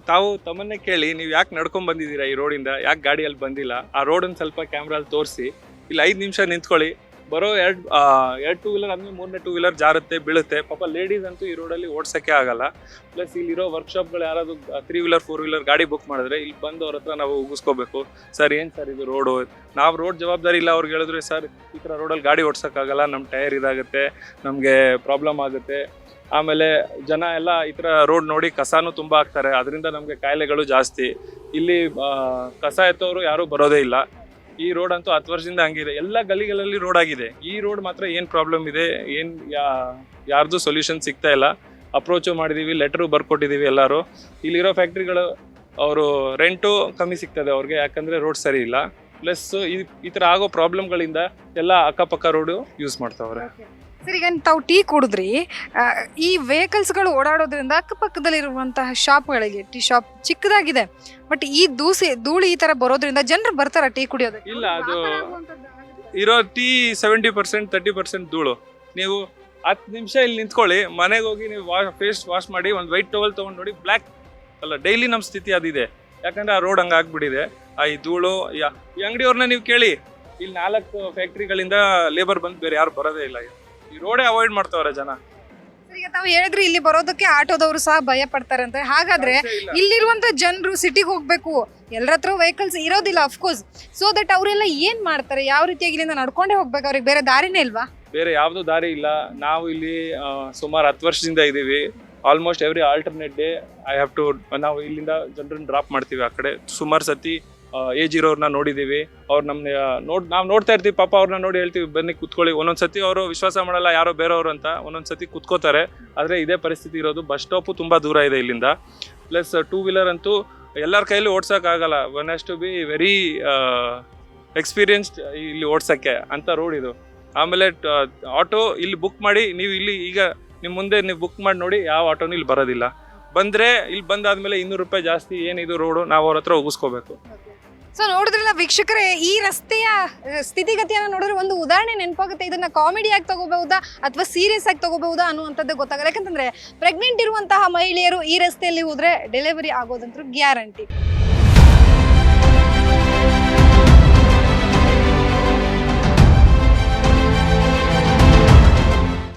ತಾವು ತಮ್ಮನ್ನೇ ಕೇಳಿ, ನೀವು ಯಾಕೆ ನಡ್ಕೊಂಡ್ ಬಂದಿದ್ದೀರಾ ಈ ರೋಡಿಂದ, ಯಾಕೆ ಗಾಡಿಯಲ್ಲಿ ಬಂದಿಲ್ಲ, ಆ ರೋಡನ್ನು ಸ್ವಲ್ಪ ಕ್ಯಾಮ್ರಲ್ಲಿ ತೋರಿಸಿ, ಇಲ್ಲಿ 5 ನಿಮಿಷ ನಿಂತ್ಕೊಳ್ಳಿ. ಬರೋ ಎರಡು ಟೂ ವೀಲರ್ ಆದ್ಮೇಲೆ 3ನೇ ಟೂ ವೀಲರ್ ಜಾರುತ್ತೆ, ಬೀಳುತ್ತೆ. ಪಾಪ ಲೇಡೀಸ್ ಅಂತೂ ಈ ರೋಡಲ್ಲಿ ಓಡ್ಸೋಕ್ಕೆ ಆಗಲ್ಲ. ಪ್ಲಸ್ ಇಲ್ಲಿರೋ ವರ್ಕ್ಶಾಪ್ಗಳು ಯಾರಾದ್ರು 3 ವೀಲರ್ 4 ವೀಲರ್ ಗಾಡಿ ಬುಕ್ ಮಾಡಿದ್ರೆ ಇಲ್ಲಿ ಬಂದು ಅವ್ರ ಹತ್ರ ನಾವು ಉಗಿಸ್ಕೋಬೇಕು. ಸರ್ ಏನು ಸರ್ ಇದು ರೋಡು, ನಾವು ರೋಡ್ ಜವಾಬ್ದಾರಿ ಇಲ್ಲ ಅವ್ರಿಗೆ ಹೇಳಿದ್ರೆ, ಸರ್ ಈ ಥರ ರೋಡಲ್ಲಿ ಗಾಡಿ ಓಡ್ಸೋಕ್ಕಾಗಲ್ಲ, ನಮ್ಮ ಟೈರ್ ಇದಾಗುತ್ತೆ, ನಮಗೆ ಪ್ರಾಬ್ಲಮ್ ಆಗುತ್ತೆ. ಆಮೇಲೆ ಜನ ಎಲ್ಲ ಈ ಥರ ರೋಡ್ ನೋಡಿ ಕಸನೂ ತುಂಬ ಹಾಕ್ತಾರೆ, ಅದರಿಂದ ನಮಗೆ ಕಾಯಿಲೆಗಳು ಜಾಸ್ತಿ. ಇಲ್ಲಿ ಕಸ ಎತ್ತೋರು ಯಾರೂ ಬರೋದೇ ಇಲ್ಲ. ಈ ರೋಡ್ ಅಂತೂ 10 ವರ್ಷದಿಂದ ಹಂಗಿದೆ. ಎಲ್ಲ ಗಲ್ಲಿಗಳಲ್ಲಿ ರೋಡ್ ಆಗಿದೆ. ಈ ರೋಡ್ ಮಾತ್ರ ಏನು ಪ್ರಾಬ್ಲಮ್ ಇದೆ, ಏನು ಯಾರ್ದು ಸೊಲ್ಯೂಷನ್ ಸಿಗ್ತಾ ಇಲ್ಲ. ಅಪ್ರೋಚು ಮಾಡಿದ್ದೀವಿ, ಲೆಟ್ರು ಬರ್ಕೊಟ್ಟಿದ್ದೀವಿ ಎಲ್ಲರೂ. ಇಲ್ಲಿರೋ ಫ್ಯಾಕ್ಟ್ರಿಗಳು ಅವರು ರೆಂಟು ಕಮ್ಮಿ ಸಿಗ್ತದೆ ಅವ್ರಿಗೆ, ಯಾಕಂದರೆ ರೋಡ್ ಸರಿ ಇಲ್ಲ. ಪ್ಲಸ್ ಈ ಥರ ಆಗೋ ಪ್ರಾಬ್ಲಮ್ಗಳಿಂದ ಎಲ್ಲ ಅಕ್ಕಪಕ್ಕ ರೋಡು ಯೂಸ್ ಮಾಡ್ತಾವ್ರೆ. ಸರ್, ಈಗ ತಾವು ಟೀ ಕುಡಿದ್ರಿ, ಈ ವೆಹಿಕಲ್ಸ್ಗಳು ಓಡಾಡೋದ್ರಿಂದ ಅಕ್ಕಪಕ್ಕದಲ್ಲಿರುವಂತಹ ಶಾಪ್ಗಳಿಗೆ, ಟೀ ಶಾಪ್ ಚಿಕ್ಕದಾಗಿದೆ, ಬಟ್ ಈ ಧೂಳಿ ಈ ತರ ಬರೋದ್ರಿಂದ ಜನರು ಬರ್ತಾರ ಟೀ ಕುಡಿಯೋದಕ್ಕೆ? ಇಲ್ಲ, ಅದು ಇರೋ ಟೀ 70% 30% ಧೂಳು. ನೀವು 10 ನಿಮಿಷ ಇಲ್ಲಿ ನಿಂತ್ಕೊಳ್ಳಿ, ಮನೆಗೆ ಹೋಗಿ ನೀವು ಫೇಸ್ ವಾಶ್ ಮಾಡಿ ಒಂದು ವೈಟ್ ಟವಲ್ ತೊಗೊಂಡು ನೋಡಿ, ಬ್ಲ್ಯಾಕ್ ಅಲ್ಲ, ಡೈಲಿ ನಮ್ಮ ಸ್ಥಿತಿ ಅದಿದೆ. ಯಾಕಂದರೆ ಆ ರೋಡ್ ಹಂಗೆ ಆಗ್ಬಿಟ್ಟಿದೆ. ಈ ಧೂಳು ಈ ಅಂಗಡಿಯವ್ರನ್ನ ನೀವು ಕೇಳಿ, ಇಲ್ಲಿ 4 ಫ್ಯಾಕ್ಟ್ರಿಗಳಿಂದ ಲೇಬರ್ ಬಂದು ಬೇರೆ ಯಾರು ಬರೋದೇ ಇಲ್ಲ. ಈ ರೋಡೇ ಅವಾಯ್ಡ್ ಮಾಡ್ತಾವ್ರೆ ಜನ. ಈಗ ತಾವು ಹೇಳಿದ್ರಿ ಇಲ್ಲಿ ಬರೋದಕ್ಕೆ ಆಟೋದವರು ಸಹ ಭಯ ಪಡ್ತಾರೆ ಅಂತ. ಹಾಗಾದ್ರೆ ಇಲ್ಲಿರುವಂತ ಜನರು ಸಿಟಿಗೆ ಹೋಗ್ಬೇಕು, ಎಲ್ಲರ ಹತ್ರ ವೆಹಿಕಲ್ಸ್ ಇರೋದಿಲ್ಲ ಅಫ್ಕೋರ್ಸ್. ಸೊ ದಟ್ ಅವರೆಲ್ಲ ಏನ್ ಮಾಡ್ತಾರೆ, ಯಾವ ರೀತಿಯಾಗಿ ಇಲ್ಲಿಂದ ನಡ್ಕೊಂಡೇ ಹೋಗ್ಬೇಕು? ಅವ್ರಿಗೆ ಬೇರೆ ದಾರಿನೇ ಇಲ್ವಾ? ಬೇರೆ ಯಾವ್ದು ದಾರಿ ಇಲ್ಲ. ನಾವು ಇಲ್ಲಿ ಸುಮಾರು 10 ವರ್ಷದಿಂದ ಇದ್ದೀವಿ. ಆಲ್ಮೋಸ್ಟ್ ಎವ್ರಿ ಆಲ್ಟರ್ನೇಟ್ ಡೇ ನಾವು ಇಲ್ಲಿಂದ ಜನರನ್ನ ಡ್ರಾಪ್ ಮಾಡ್ತೀವಿ ಆ ಕಡೆ. ಸುಮಾರು ಸತಿ ಏಜ್ ಇರೋರ್ನ ನೋಡಿದ್ದೀವಿ. ಅವ್ರು ನಾವು ನೋಡ್ತಾ ಇರ್ತೀವಿ. ಪಾಪ ಅವ್ರನ್ನ ನೋಡಿ ಹೇಳ್ತೀವಿ, ಬನ್ನಿ ಕೂತ್ಕೊಳ್ಳಿ. ಒಂದೊಂದು ಸತಿ ಅವರು ವಿಶ್ವಾಸ ಮಾಡಲ್ಲ, ಯಾರೋ ಬೇರೆಯವರು ಅಂತ. ಒಂದೊಂದು ಸತಿ ಕೂತ್ಕೋತಾರೆ. ಆದರೆ ಇದೇ ಪರಿಸ್ಥಿತಿ ಇರೋದು. ಬಸ್ ಸ್ಟಾಪು ತುಂಬ ದೂರ ಇದೆ ಇಲ್ಲಿಂದ. ಪ್ಲಸ್ 2 ವೀಲರ್ ಅಂತೂ ಎಲ್ಲರ ಕೈಯಲ್ಲಿ ಓಡ್ಸೋಕ್ಕಾಗಲ್ಲ. One has to be very experienced ಇಲ್ಲಿ ಓಡ್ಸೋಕ್ಕೆ ಅಂತ ರೋಡ್ ಇದು. ಆಮೇಲೆ ಆಟೋ ಇಲ್ಲಿ ಬುಕ್ ಮಾಡಿ, ನೀವು ಇಲ್ಲಿ ಈಗ ನಿಮ್ಮ ಮುಂದೆ ನೀವು ಬುಕ್ ಮಾಡಿ ನೋಡಿ, ಯಾವ ಆಟೋನು ಇಲ್ಲಿ ಬರೋದಿಲ್ಲ. ಬಂದರೆ ಇಲ್ಲಿ ಬಂದಾದ್ಮೇಲೆ 200 ರೂಪಾಯಿ ಜಾಸ್ತಿ. ಏನಿದು ರೋಡು, ನಾವು ಅವ್ರ ಹತ್ರ ಉಗಿಸ್ಕೋಬೇಕು. ಸೊ ನೋಡಿದ್ರಲ್ಲ ವೀಕ್ಷಕರೇ, ಈ ರಸ್ತೆಯ ಸ್ಥಿತಿಗತಿಯನ್ನು ನೋಡಿದ್ರೆ ಒಂದು ಉದಾಹರಣೆ ನೆನಪಾಗುತ್ತೆ. ಇದನ್ನ ಕಾಮಿಡಿ ಆಗಿ ತಗೋಬಹುದಾ ಅಥವಾ ಸೀರಿಯಸ್ ಆಗಿ ತಗೋಬಹುದಾ ಅನ್ನುವಂಥದ್ದು ಗೊತ್ತಾಗಲ್ಲ. ಯಾಕಂತಂದ್ರೆ ಪ್ರೆಗ್ನೆಂಟ್ ಇರುವಂತಹ ಮಹಿಳೆಯರು ಈ ರಸ್ತೆಯಲ್ಲಿ ಹೋದ್ರೆ ಡೆಲಿವರಿ ಆಗೋದಂತೂ ಗ್ಯಾರಂಟಿ.